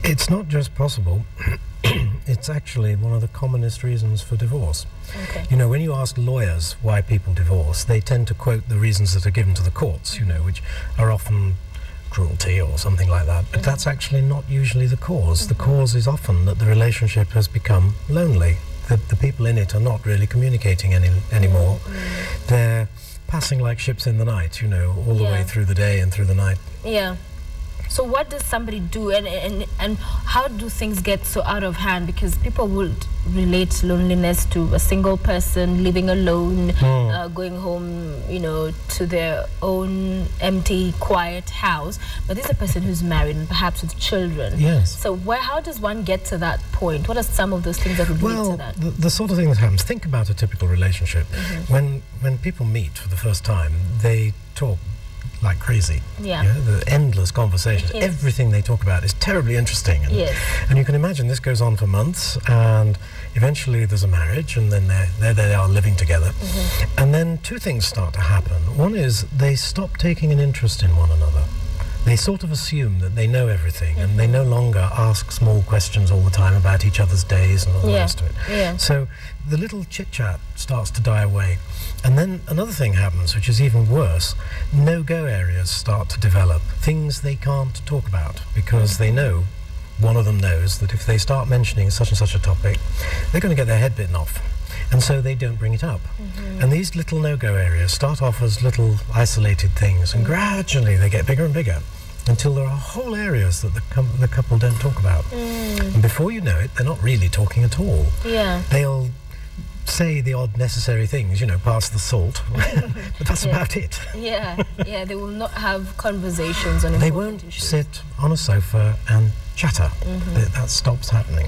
It's not just possible, it's actually one of the commonest reasons for divorce. Okay. You know, when you ask lawyers why people divorce, they tend to quote the reasons that are given to the courts, you know, which are often cruelty or something like that. But that's actually not usually the cause. The cause is often that the relationship has become lonely. The people in it are not really communicating anymore. They're passing like ships in the night, you know, all the way through the day and through the night. Yeah. So what does somebody do, and how do things get so out of hand? Because people would relate loneliness to a single person living alone, going home, you know, to their own empty, quiet house. But this is a person who's married and perhaps with children. Yes. So how does one get to that point? What are some of those things that would lead to that? Well, the sort of thing that happens, think about a typical relationship. When people meet for the first time, they talk like crazy. Yeah. You know, the endless conversations. Yes. Everything they talk about is terribly interesting. And you can imagine this goes on for months, and eventually there's a marriage, and then there they are living together. And then two things start to happen. One is they stop taking an interest in one another. They sort of assume that they know everything, and they no longer ask small questions all the time about each other's days and all the rest of it. So the little chit-chat starts to die away. And then another thing happens, which is even worse. No-go areas start to develop, things they can't talk about, because they know, one of them knows, that if they start mentioning such and such a topic, they're going to get their head bitten off. And so they don't bring it up. And these little no-go areas start off as little isolated things, and gradually they get bigger and bigger, until there are whole areas that the couple don't talk about. And before you know it, they're not really talking at all. They'll say the odd necessary things, you know, pass the salt, but that's about it. They will not have conversations on They important won't issues. sit on a sofa and chatter. That stops happening.